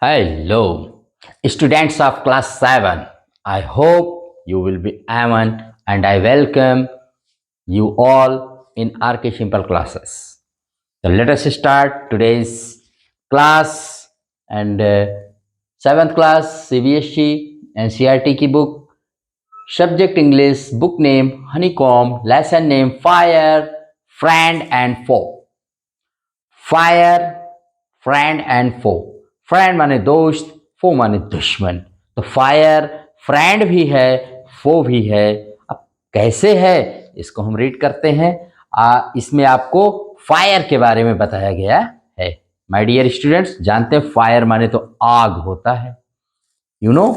Hello, students of class 7. I hope you will be Aman and I welcome you all in RK Simple classes. So let us start today's class and 7th class CBSE and CRT की book subject English book name Honeycomb lesson name Fire Friend and Foe. Fire friend and foe. Friend माने दोस्त, फो माने दुश्मन। तो fire friend भी है, फो भी है। अब कैसे है इसको हम रीड करते हैं। इसमें आपको फायर के बारे में बताया गया है। माय डियर स्टूडेंट्स, जानते हैं फायर माने तो आग होता है, you no.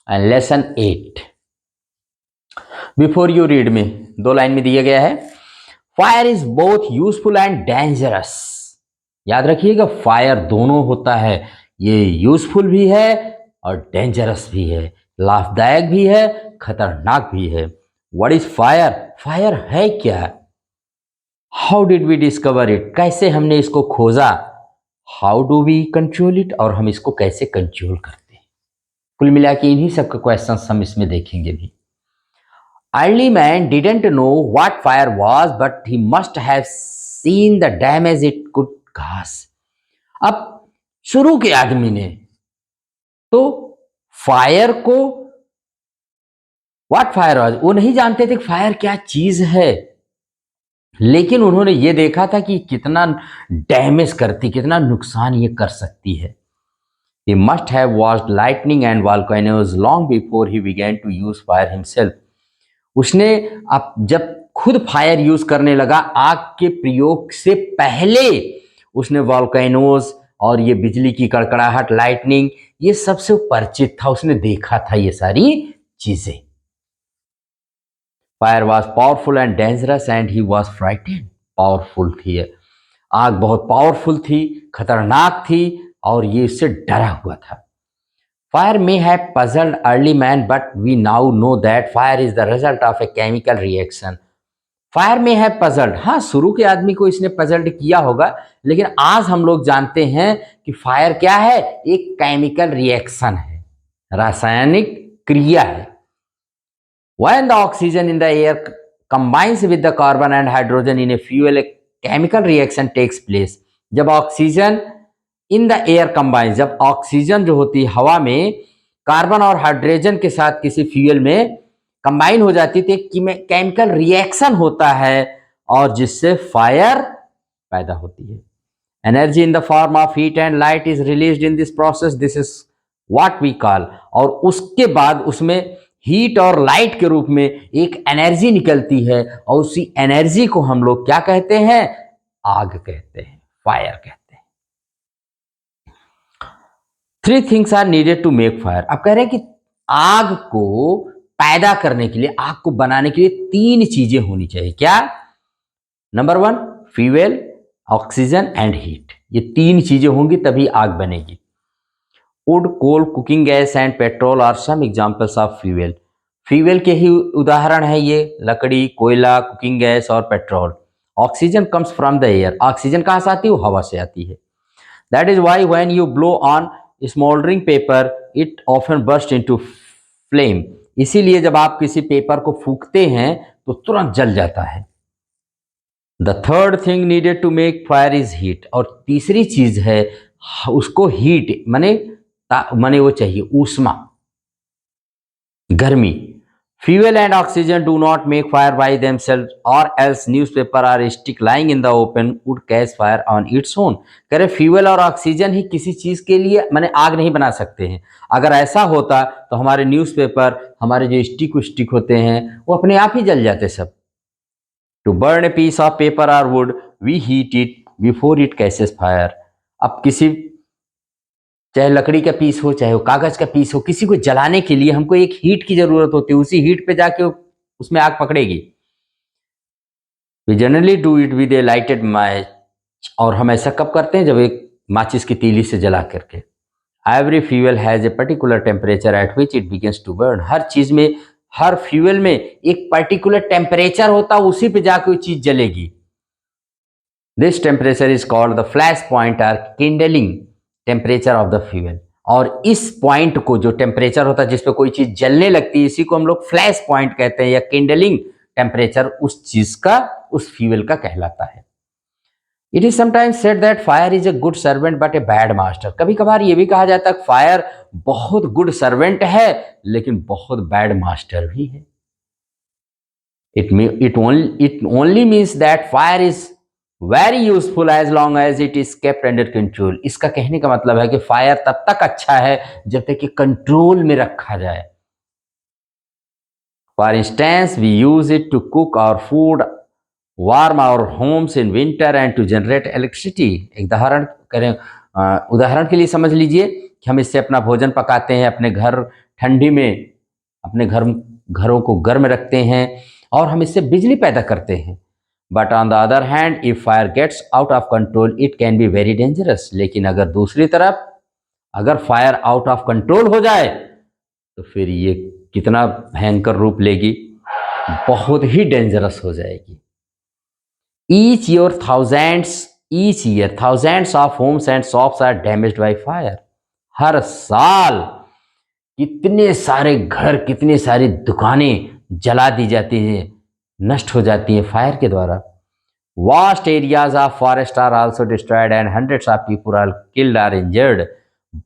And lesson 8 before you read में 2 लाइन में दिया गया है, fire is both useful and dangerous. याद रखिएगा, फायर दोनों होता है, ये यूजफुल भी है और डेंजरस भी है, लाभदायक भी है, खतरनाक भी है। What is fire? फायर है क्या? How did we discover it? कैसे हमने इसको खोजा? How do we control it? और हम इसको कैसे कंट्रोल करते हैं? कुल मिला के इन्हीं सब के क्वेश्चन हम इसमें देखेंगे भी। Early man didn't know what fire was, but he must have seen the damage it could घास। अब शुरू के आदमी ने तो फायर को व्हाट फायर वाज, वो नहीं जानते थे कि फायर क्या चीज है, लेकिन उन्होंने ये देखा था कि कितना डैमेज करती, कितना नुकसान ये कर सकती है। He must have watched lightning and volcanoes long before he began to use fire himself. उसने अब जब खुद फायर यूज करने लगा, आग के प्रयोग से पहले उसने वॉल्केनोज और ये बिजली की कड़कड़ाहट, लाइटनिंग, ये सबसे परिचित था, उसने देखा था ये सारी चीजें। Fire was powerful and dangerous and he was frightened. Powerful थी, आग बहुत पावरफुल थी, खतरनाक थी और ये इससे डरा हुआ था। Fire may have puzzled early man, but we now know that fire is the result of a chemical reaction. Fire में है पजल्ड, हाँ शुरू के आदमी को इसने पजल्ड किया होगा, लेकिन आज हम लोग जानते हैं कि फायर क्या है? एक केमिकल रिएक्शन है, रासायनिक क्रिया है। When the oxygen in the air combines with the carbon and hydrogen in a fuel, a chemical reaction takes place. जब oxygen in the air combine, जब ऑक्सीजन जो होती है हवा में कार्बन और हाइड्रोजन के साथ किसी फ्यूल में कंबाइन हो जाती थी, केमिकल रिएक्शन होता है और जिससे फायर पैदा होती है। Energy in the form of heat and light is released in this process, this is what we call. और उसके बाद उसमें हीट और लाइट के रूप में एक एनर्जी निकलती है और उसी एनर्जी को हम लोग क्या कहते हैं? आग कहते हैं, फायर कहते हैं। 3 things are needed to make fire. अब कह रहे हैं कि आग को पैदा करने के लिए, आग को बनाने के लिए 3 चीजें होनी चाहिए। क्या? Number 1 fuel, oxygen and heat. ये 3 चीजें होंगी तभी आग बनेगी। Wood, coal, cooking gas and petrol are some examples of fuel. Fuel के ही उदाहरण है ये, लकड़ी, कोयला, कुकिंग गैस और पेट्रोल। Oxygen comes from the air. Oxygen कहां से आती है? हवा से आती है। That is why when you blow on smouldering paper it often burst into flame. इसीलिए जब आप किसी पेपर को फूंकते हैं तो तुरंत जल जाता है। The third thing needed to make fire is heat. और तीसरी चीज है उसको हीट माने वो चाहिए ऊष्मा, गर्मी। Fuel and oxygen do not make fire by themselves और else newspaper are stick lying in the open wood catch fire on its own. कह रहे फ्यूल और ऑक्सीजन ही किसी चीज के लिए माने आग नहीं बना सकते हैं। अगर ऐसा होता तो हमारे न्यूज़पेपर, हमारे जो स्टिक होते हैं वो अपने आप ही जल जाते सब। To burn a piece of paper और wood we heat it before it catches fire. अब किसी, चाहे लकड़ी का पीस हो, चाहे वो कागज का पीस हो, किसी को जलाने के लिए हमको एक हीट की जरूरत होती है, उसी हीट पे जाके उसमें आग पकड़ेगी। We generally do it with a lighted match. और हम ऐसा कब करते हैं? जब एक माचिस की तीली से जला करके। Every fuel has a particular temperature at which it begins to burn. हर चीज में, हर फ्यूल में एक पर्टिकुलर टेम्परेचर होता है, उसी पे जाके वो चीज जलेगी। This temperature is called the flash point or kindling temperature of the fuel. और इस पॉइंट को, जो टेम्परेचर होता है जिस पे कोई चीज जलने लगती है, इसी को हम लोग फ्लैश पॉइंट कहते हैं, या किंडलिंग टेम्परेचर उस चीज का, उस फ्यूल का कहलाता है। It is sometimes said that fire is a good servant but A bad master. कभी कभार ये भी कहा जाता है फायर बहुत गुड सर्वेंट है लेकिन बहुत बैड मास्टर भी है। It only means that fire is very useful as long as it is kept under control। इसका कहने का मतलब है कि फायर तब तक अच्छा है जब तक कि कंट्रोल में रखा जाए। For instance, we use it to cook our food, warm our homes in winter and to generate electricity। एक उदाहरण के लिए समझ लीजिए कि हम इससे अपना भोजन पकाते हैं, अपने घर ठंडी में अपने घरों को गर्म रखते हैं और हम इससे बिजली पैदा करते हैं। But on the other hand if fire gets out of control it can be very dangerous. लेकिन अगर दूसरी तरफ अगर फायर आउट ऑफ कंट्रोल हो जाए तो फिर ये कितना भयंकर रूप लेगी, बहुत ही डेंजरस हो जाएगी। Each year thousands of homes and shops are damaged by fire. हर साल कितने सारे घर, कितनी सारी दुकानें जला दी जाती हैं, नष्ट हो जाती हैं फायर के द्वारा। Vast areas of forest are also destroyed and hundreds of people are killed or injured.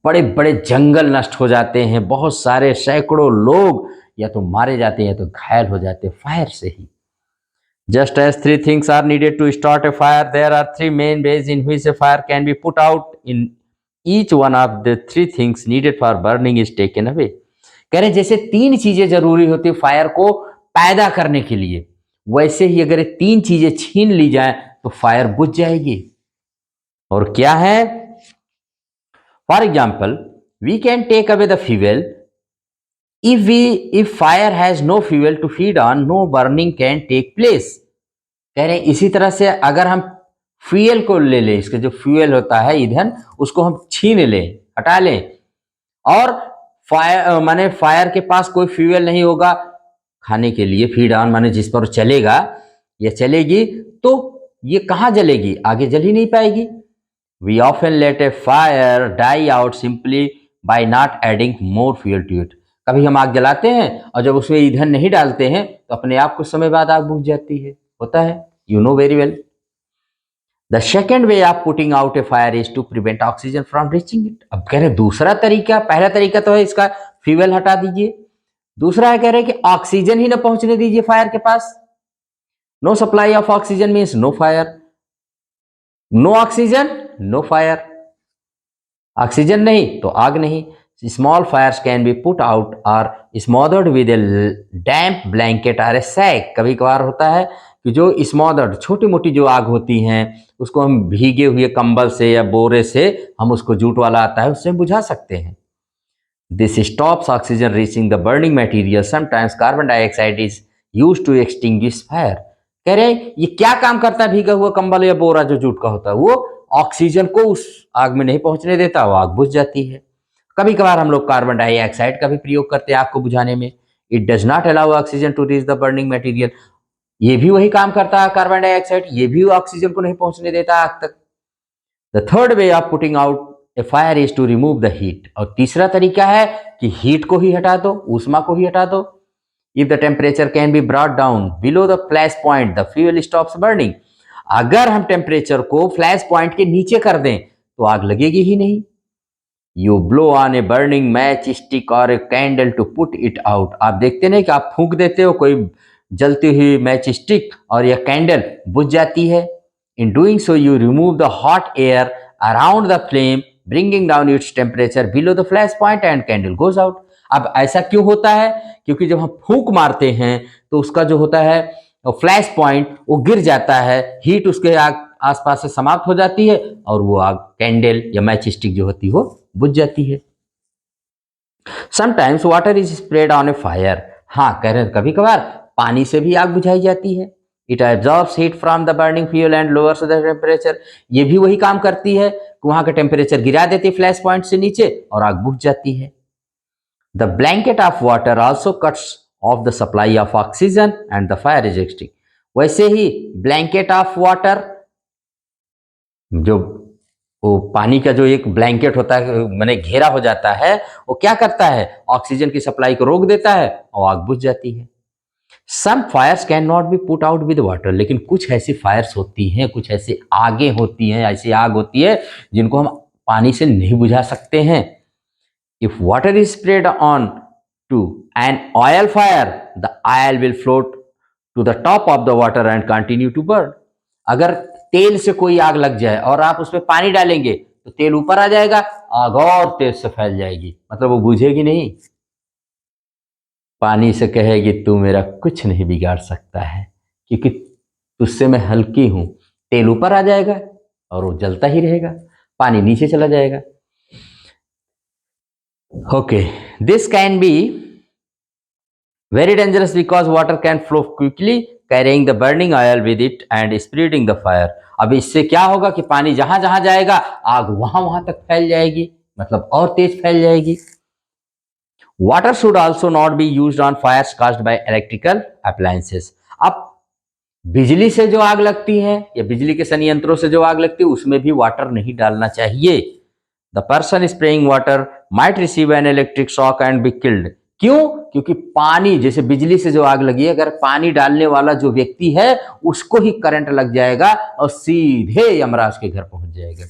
बड़े बड़े जंगल नष्ट हो जाते हैं, बहुत सारे सैकड़ों लोग या तो मारे जाते हैं या तो घायल हो जाते हैं फायर से ही। Just as three things are needed to start a fire, there are three main ways in which a fire can be put out. In each one of the three things needed for burning is taken away। कह रहे जैसे तीन चीजें जरूरी होती है fire को पैदा करने के लिए, वैसे ही अगर ये तीन चीजें छीन ली जाए तो फायर बुझ जाएगी। और क्या है? For example, we can take away the fuel. if fire has no fuel to feed on, no burning can take place। कह रहे हैं इसी तरह से अगर हम फ्यूल को ले लें, इसका जो फ्यूल होता है ईंधन, उसको हम छीन लें, हटा लें, और फायर माने फायर के पास कोई फ्यूल नहीं होगा खाने के लिए, फीड ऑन माने जिस पर चलेगा या चलेगी, तो ये कहाँ जलेगी? आगे जल ही नहीं पाएगी। We often let a fire die out simply by not adding more fuel to it. कभी हम आग जलाते हैं और जब उसमें ईंधन नहीं डालते हैं तो अपने आप कुछ समय बाद आग बुझ जाती है, होता है, you know very well. The second way of putting out a fire is to prevent oxygen from reaching it. अब कह रहे दूसरा तरीका, पहला तरीका तो है इसका फ्यूल हटा दीजिए, दूसरा है कह रहे कि ऑक्सीजन ही ना पहुंचने दीजिए फायर के पास। No supply of oxygen means no fire, no oxygen no fire. Oxygen नहीं तो आग नहीं। Small fires can be put out or smothered with a damp blanket और ए सैक। कभी कभार होता है कि जो स्मोदर्ड छोटी मोटी जो आग होती हैं उसको हम भीगे हुए कंबल से या बोरे से, हम उसको जूट वाला आता है उससे बुझा सकते हैं। This stops oxygen reaching the burning material. Sometimes carbon dioxide is used to extinguish fire. कह रहे हैं ये क्या काम करता है भीगा हुआ कंबल या बोरा जो जूट का होता है? वो ऑक्सीजन को उस आग में नहीं पहुंचने देता, वो आग बुझ जाती है। कभी कभार हम लोग कार्बन डाइऑक्साइड का भी प्रयोग करते हैं आग को बुझाने में। It does not allow oxygen to reach the burning material. ये भी वही काम करता है कार्बन डाइऑक्साइड, ये भी ऑक्सीजन को नहीं पहुंचने देता आग तक। The third way of putting out a fire is to remove the heat. और तीसरा तरीका है कि हीट को ही हटा दो, ऊष्मा को ही हटा दो। If the temperature can be brought down below the flash point the fuel stops burning. अगर हम टेम्परेचर को फ्लैश पॉइंट के नीचे कर दें तो आग लगेगी ही नहीं। You blow on a burning match stick or a candle to put it out. आप देखते नहीं कि आप फूंक देते हो कोई जलती हुई मैच स्टिक और यह कैंडल बुझ जाती है। In doing so you remove the hot air around the flame bringing down its temperature below the flash point and candle goes out. अब ऐसा क्यों होता है? क्योंकि जब हम फूंक मारते हैं तो उसका जो होता है फ्लैश पॉइंट वो गिर जाता है, हीट उसके आसपास से समाप्त हो जाती है और वो आग कैंडल या मैच स्टिक जो होती है वो बुझ जाती है। Sometimes water is spread on A fire. हाँ, कह रहे हैं कभी कभार पानी से भी आग बुझाई जाती है। It absorbs heat from the burning fuel and lowers the temperature. ये भी वही काम करती है कि वहां का टेम्परेचर गिरा देती है फ्लैश पॉइंट से नीचे और आग बुझ जाती है। The blanket of water also cuts of the supply of oxygen and the fire is extinguished. वैसे ही ब्लैंकेट ऑफ वाटर, जो वो पानी का जो एक ब्लैंकेट होता है माने घेरा हो जाता है, वो क्या करता है, ऑक्सीजन की सप्लाई को रोक देता है और आग बुझ जाती है। Some fires can not be put out with water, लेकिन कुछ ऐसी फायर्स होती हैं, कुछ ऐसी आगें होती हैं, ऐसी आग होती है जिनको हम पानी से नहीं बुझा सकते हैं। If water is spread on to an oil fire, the oil will float to the top of the water and continue to burn. अगर तेल से कोई आग लग जाए और आप उसमें पानी डालेंगे तो तेल ऊपर आ जाएगा, आग और तेज से फैल जाएगी, मतलब वो बुझेगी नहीं। पानी से कहेगी तू मेरा कुछ नहीं बिगाड़ सकता है, क्योंकि तुझसे मैं हल्की हूं। तेल ऊपर आ जाएगा और वो जलता ही रहेगा, पानी नीचे चला जाएगा। Okay, this can be very dangerous because water can flow quickly carrying the burning oil with it and spreading the fire। अब इससे क्या होगा कि पानी जहां जहां जाएगा आग वहां वहां तक फैल जाएगी, मतलब और तेज फैल जाएगी। Water should also not be used on fires caused by electrical appliances. अब बिजली से जो आग लगती है या बिजली के संयंत्रों से जो आग लगती है उसमें भी वाटर नहीं डालना चाहिए। The person spraying water might receive an electric shock and be killed. क्यों? क्योंकि पानी, जैसे बिजली से जो आग लगी है, अगर पानी डालने वाला जो व्यक्ति है उसको ही करंट लग जाएगा और सीधे यमराज के घर पहुंच जाएगा,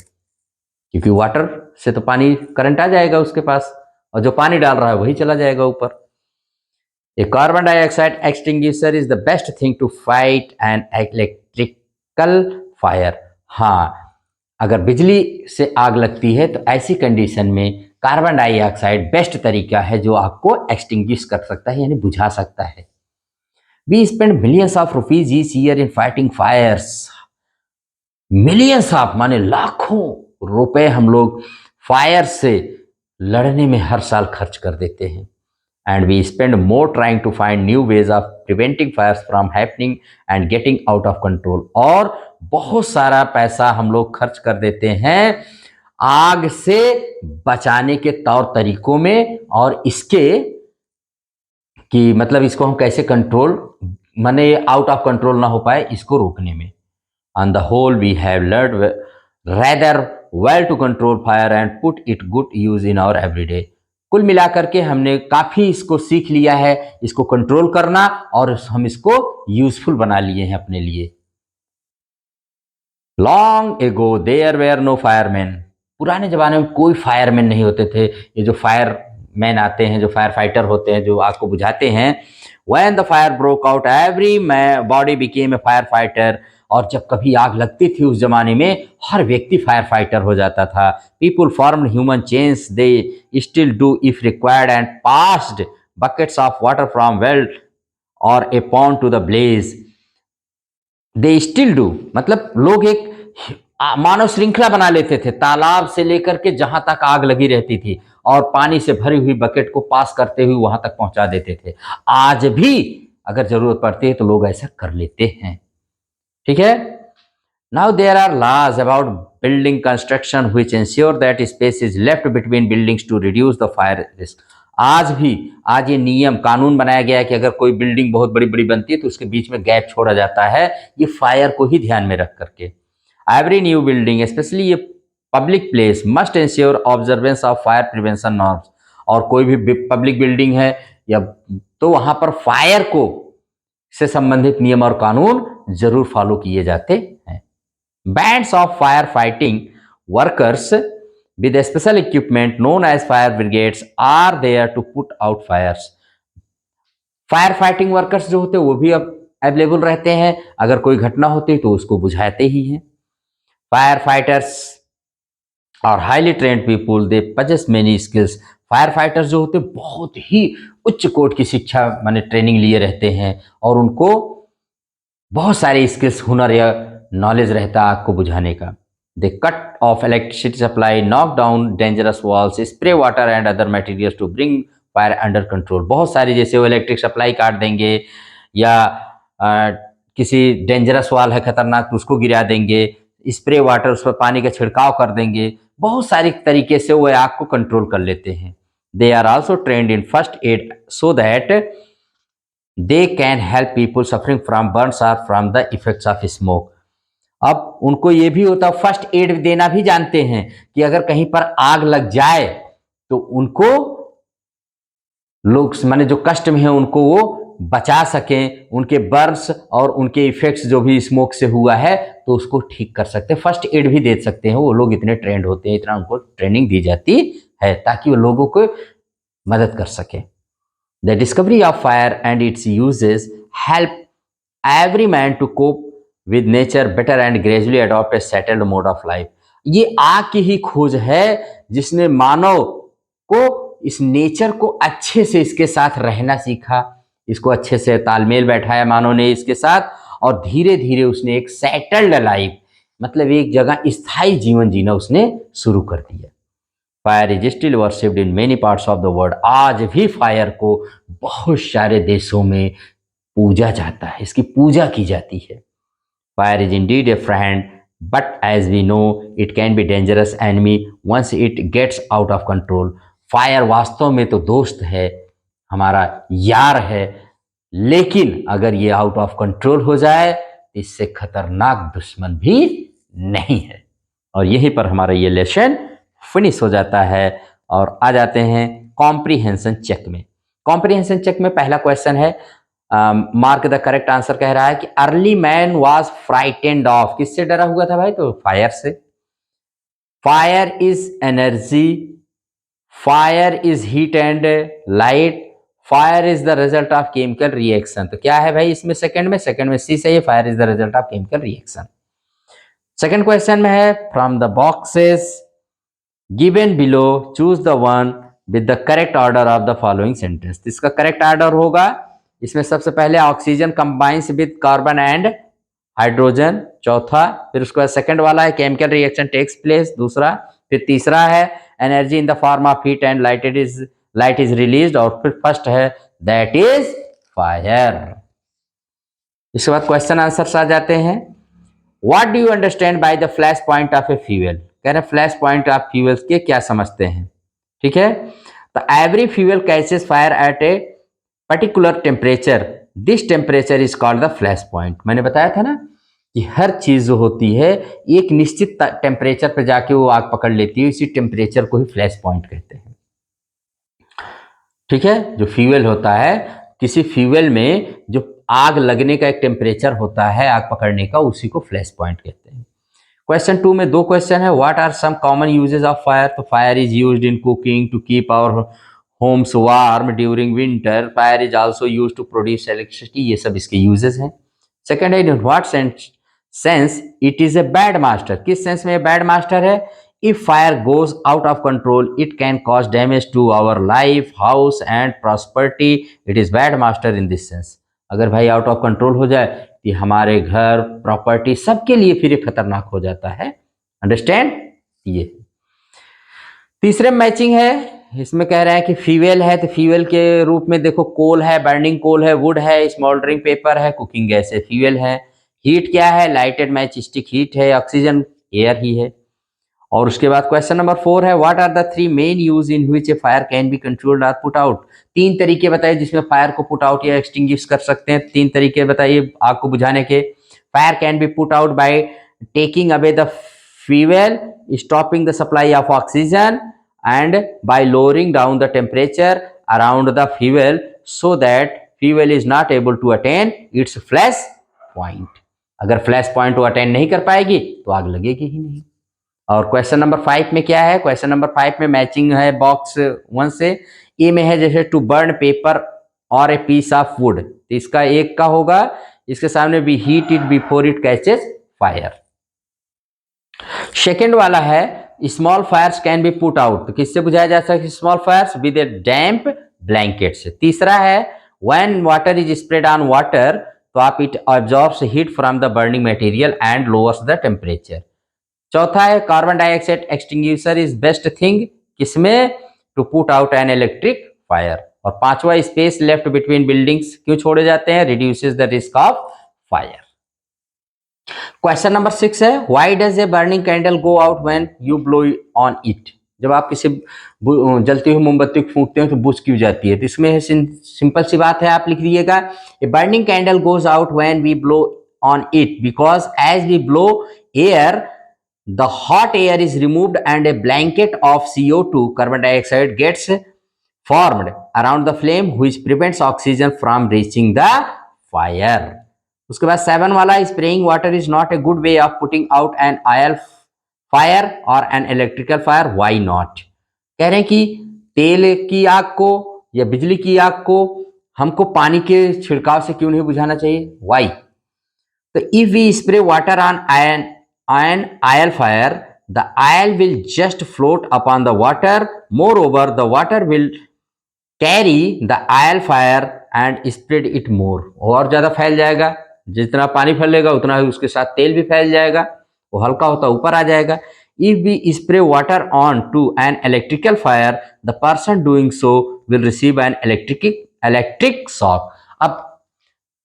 क्योंकि वाटर से तो पानी करंट आ जाएगा उसके पास और जो पानी डाल रहा है वही चला जाएगा ऊपर। A carbon dioxide extinguisher is the best thing to fight an electrical fire। हाँ, अगर बिजली से आग लगती है तो ऐसी कंडीशन में कार्बन डाइऑक्साइड बेस्ट तरीका है जो आग को एक्सटिंग्विश कर सकता है, यानी बुझा सकता है। We spend millions of rupees each year in fighting fires. Millions of माने लाखों रुपए हम लोग फायर से लड़ने में हर साल खर्च कर देते हैं। And we spend more trying to find new ways of preventing fires from happening and getting out of control. और बहुत सारा पैसा हम लोग खर्च कर देते हैं आग से बचाने के तौर तरीकों में और इसके कि मतलब इसको हम कैसे कंट्रोल माने आउट ऑफ कंट्रोल ना हो पाए इसको रोकने में। On the whole we have learned rather well to control fire and put it good use in our everyday. कुल मिलाकर के हमने काफी इसको सीख लिया है, इसको कंट्रोल करना, और हम इसको यूजफुल बना लिए हैं अपने लिए। Long ago there where no fireman. पुराने जमाने में कोई फायरमैन नहीं होते थे। ये जो फायर मैन आते हैं, जो फायर फाइटर होते हैं, जो आग को बुझाते हैं, when the fire broke out every body became a fire fighter. और जब कभी आग लगती थी उस जमाने में हर व्यक्ति फायर फाइटर हो जाता था। People formed human chains, they still do if required, and passed buckets of water from well or a pond to the blaze. They still do मतलब लोग एक मानव श्रृंखला बना लेते थे, तालाब से लेकर के जहां तक आग लगी रहती थी और पानी से भरी हुई बकेट को पास करते हुए वहां तक पहुंचा देते थे। आज भी अगर जरूरत पड़ती है तो लोग ऐसा कर लेते हैं। ठीक है। Now there are laws about building construction which ensure that space is left between buildings to reduce the fire risk. आज ये नियम कानून बनाया गया है कि अगर कोई बिल्डिंग बहुत बड़ी बड़ी बनती है तो उसके बीच में गैप छोड़ा जाता है, ये फायर को ही ध्यान में रख करके। एवरी न्यू बिल्डिंग स्पेशली ये public place must ensure observance of fire prevention norms. और कोई भी पब्लिक बिल्डिंग है या तो वहां पर फायर को से संबंधित नियम और कानून जरूर फॉलो किए जाते हैं। Bands of fire fighting workers with special equipment known as fire brigades are there to put out fires। Fire fighting workers जो होते हैं वो भी अब अवेलेबल रहते हैं, अगर कोई घटना होती है तो उसको बुझाते ही हैं। फायर फाइटर्स और highly trend people, they possess many skills. Fire fighters जो होते हैं बहुत ही उच्च कोटि की शिक्षा माने ट्रेनिंग लिए रहते हैं और उनको बहुत सारे स्किल्स, हुनर या नॉलेज रहता है आग को बुझाने का। They cut off electricity supply, knock down dangerous walls, spray water and other materials to bring fire under control। बहुत सारी, जैसे वो इलेक्ट्रिक सप्लाई काट देंगे या किसी डेंजरस वॉल है खतरनाक तो उसको गिरा देंगे, स्प्रे वाटर उस पर पानी का छिड़काव कर देंगे, बहुत सारी तरीके से वो आग को कंट्रोल कर लेते हैं। They are also trained in first aid so that they can help people suffering from burns or from the effects of smoke. अब उनको ये भी होता, फर्स्ट एड देना भी जानते हैं कि अगर कहीं पर आग लग जाए तो उनको लोग माने जो कष्ट में है उनको वो बचा सकें, उनके बर्न्स और उनके इफेक्ट्स जो भी स्मोक से हुआ है तो उसको ठीक कर सकते हैं, फर्स्ट एड भी दे सकते हैं। वो लोग इतने ट्रेंड होते हैं, इतना उनको ट्रेनिंग दी जाती है ताकि वो लोगों को मदद कर सके। The discovery of fire and its uses help every man to cope with nature better and gradually adopt a settled mode of life. ये आग की ही खोज है जिसने मानव को इस नेचर को अच्छे से इसके साथ रहना सीखा, इसको अच्छे से तालमेल बैठाया मानव ने इसके साथ, और धीरे धीरे उसने एक सेटल्ड लाइफ मतलब एक जगह स्थायी जीवन जीना उसने शुरू कर दिया। Fire is still worshipped in many parts of the world. आज भी फायर को बहुत सारे देशों में पूजा जाता है, इसकी पूजा की जाती है। Fire is indeed a friend but as we know it can be dangerous enemy once it gets out of control. Fire वास्तव में तो दोस्त है, हमारा यार है, लेकिन अगर ये आउट ऑफ कंट्रोल हो जाए तो इससे खतरनाक दुश्मन भी नहीं है। और यहीं पर हमारा ये लेसन फिनिश हो जाता है और आ जाते हैं कॉम्प्रीहेंशन चेक में। कॉम्प्रीहेंशन चेक में पहला क्वेश्चन है, मार्क द करेक्ट आंसर कह रहा है कि early man was frightened of, किससे डरा हुआ था भाई? तो फायर से। Fire is energy, fire is heat and light, fire is the result of chemical reaction. तो क्या है भाई इसमें सेकंड में सी सही है, fire is the result of chemical reaction. Second question में है from the boxes given below choose the one with the correct order of the following sentence. इसका करेक्ट ऑर्डर होगा, इसमें सबसे पहले oxygen combines with carbon and hydrogen, चौथा, फिर उसके बाद सेकंड वाला है केमिकल रिएक्शन टेक्स प्लेस, दूसरा, फिर तीसरा है energy in the form of heat and light is released, और फिर फर्स्ट है दैट इज फायर। इसके बाद क्वेश्चन आंसर्स आ जाते हैं। What do you understand by the flash point of a fuel? कह रहे फ्लैश पॉइंट ऑफ फ्यूल्स के क्या समझते हैं? ठीक है, तो every fuel catches fire eight A particular temperature, this temperature is called the flash point. मैंने बताया था ना कि हर चीज जो होती है एक निश्चित टेम्परेचर पर जाके वो आग पकड़ लेती है, इसी टेम्परेचर को ही फ्लैश पॉइंट कहते हैं। ठीक है, जो फ्यूल होता है, किसी फ्यूल में जो आग लगने का एक टेम्परेचर होता है आग पकड़ने का, उसी को फ्लैश पॉइंट कहते हैं। क्वेश्चन 2 में दो क्वेश्चन है, what are some common uses of fire? तो fire is used in cooking to keep our homes warm during winter, fire is also used to produce electricity, ये सब इसके यूजेस हैं। सेकंड है, in what sense it is a bad master? किस सेंस में bad master है? If fire goes out of control it can cause damage to our life, house and prosperity, it is bad master in this sense. अगर भाई out of control हो जाए तो हमारे घर, प्रॉपर्टी, सबके लिए फिर खतरनाक हो जाता है। अंडरस्टैंड? ये तीसरे मैचिंग है, इसमें कह रहे हैं कि फ्यूल है, तो फ्यूल के रूप में देखो कोल है, बर्निंग कोल है, वुड है, स्मोल्डरिंग पेपर है, कुकिंग गैस है। फ्यूल है, हीट क्या है? लाइटेड मैच स्टिक हीट है, ऑक्सीजन एयर ही है। और उसके बाद क्वेश्चन नंबर 4 है, what are the 3 main use in which a fire can be controlled और पुट आउट? 3 तरीके बताइए जिसमें फायर को पुट आउट या एक्सटिंग्विश कर सकते हैं। 3 तरीके बताइए आग को बुझाने के। Fire can be put out by taking away the fuel, stopping the supply of oxygen, and by lowering down the temperature around the fuel so that fuel is not able to attain its flash point। अगर flash point वो attend नहीं कर पाएगी तो आग लगेगी ही नहीं। और क्वेश्चन नंबर 5 में क्या है? क्वेश्चन नंबर 5 में मैचिंग है बॉक्स 1 से। ए में है जैसे टू बर्न पेपर और ए पीस ऑफ वुड, तो इसका एक का होगा, इसके सामने भी heat it before it catches fire. Second वाला है small fires can be put out, तो किससे बुझाया जा सकता है? Small fires with a damp blanket से। तीसरा है when water is spread on water, तो आप it absorbs heat from the burning material and lowers the temperature. चौथा है carbon dioxide extinguisher is best thing, किसमें? To put out an electric fire. और पांचवा स्पेस लेफ्ट बिटवीन बिल्डिंग्स क्यों छोड़े जाते हैं? Reduces the risk of fire. Question number 6 है, why does a burning candle go out when you blow on it? जब आप किसी जलती हुई मोमबत्ती को फूंकते हो तो बुझ क्यों जाती है? तो इसमें सिंपल सी बात है, आप लिख दीजिएगा, a burning candle goes out when we blow on it, because as we blow air, the hot air is removed and a blanket of CO2, carbon dioxide, gets formed around the flame, which prevents oxygen from reaching the fire. उसके बाद 7 वाला, spraying water is not a good way of putting out an oil fire or an electrical fire. Why not? कह रहे हैं कि तेल की आग को या बिजली की आग को हमको पानी के छिड़काव से क्यों नहीं बुझाना चाहिए? Why? So if we spray water on an oil fire, the oil will just float upon the water. Moreover, the water will carry the oil fire and spread it more. और ज़्यादा फैल जाएगा, जितना पानी फैलेगा उतना ही उसके साथ तेल भी फैल जाएगा, वो हल्का होता ऊपर आ जाएगा. If we spray water on to an electrical fire, the person doing so will receive an electric shock. अब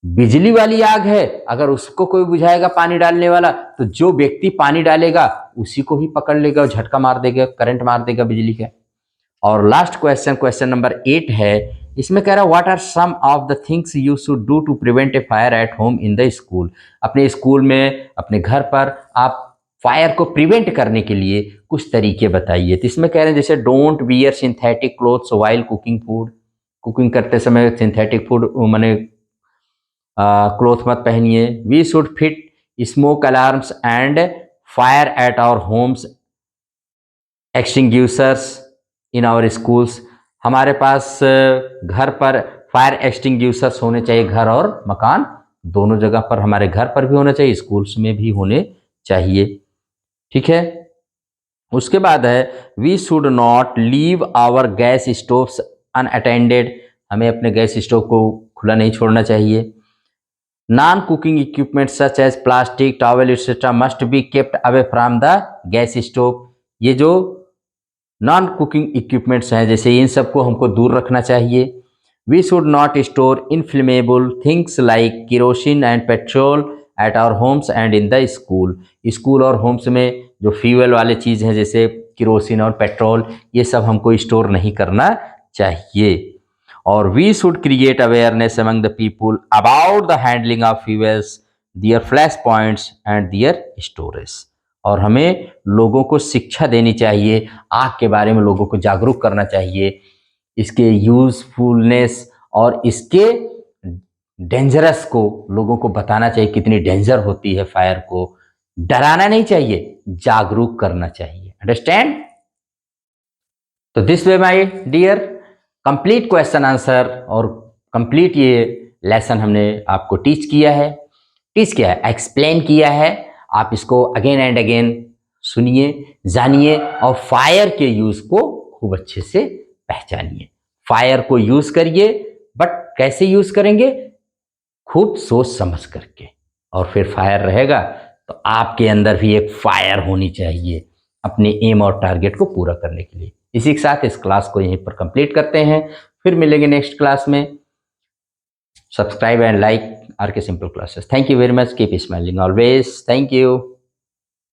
बिजली वाली आग है, अगर उसको कोई बुझाएगा पानी डालने वाला, तो जो व्यक्ति पानी डालेगा उसी को ही पकड़ लेगा और झटका मार देगा, करंट मार देगा बिजली का. और लास्ट क्वेश्चन नंबर 8 है. इसमें कह रहा है what are some of the things you should do to prevent a fire at home in the school. अपने स्कूल में, अपने घर पर आप फायर को प्रिवेंट करने के लिए कुछ तरीके बताइए. तो इसमें कह रहे हैं जैसे don't wear synthetic clothes while cooking food. Cooking करते समय सिंथेटिक फूड माने क्लोथ मत पहनिए. We should fit smoke alarms and fire at our homes extinguishers in our schools. हमारे पास घर पर फायर एक्सटिंग्यूशर्स होने चाहिए, घर और मकान दोनों जगह पर. हमारे घर पर भी होना चाहिए, स्कूल्स में भी होने चाहिए. ठीक है. उसके बाद है we should not leave our gas stoves unattended. हमें अपने गैस स्टोव को खुला नहीं छोड़ना चाहिए. Non cooking equipment such as plastic, towel etcetera must be kept away from the gas stove. ये जो नॉन कुकिंग इक्विपमेंट्स हैं जैसे इन सबको हमको दूर रखना चाहिए. We should not store inflammable things like kerosene and petrol at our homes and in the school. School और होम्स में जो फ्यूल वाले चीज़ हैं जैसे केरोसिन और पेट्रोल, ये सब हमको स्टोर नहीं करना चाहिए. और we should create awareness among the people about the handling of fuels, their flash points and their storage. और हमें लोगों को शिक्षा देनी चाहिए, आग के बारे में लोगों को जागरूक करना चाहिए, इसके यूजफुलनेस और इसके डेंजरस को लोगों को बताना चाहिए, कितनी डेंजर होती है फायर को. डराना नहीं चाहिए, जागरूक करना चाहिए. अंडरस्टैंड? तो this way my dear, complete question answer और कंप्लीट ये लेसन हमने आपको टीच किया है, एक्सप्लेन किया है. आप इसको अगेन एंड अगेन सुनिए, जानिए और फायर के यूज को खूब अच्छे से पहचानिए. फायर को यूज करिए, बट कैसे यूज करेंगे? खूब सोच समझ करके. और फिर फायर रहेगा तो आपके अंदर भी एक फायर होनी चाहिए अपने एम और टारगेट को पूरा करने के लिए. इसी के साथ इस क्लास को यहीं पर कंप्लीट करते हैं. फिर मिलेंगे नेक्स्ट क्लास में. Subscribe and like RK Simple Classes. Thank you very much. Keep smiling always. Thank you.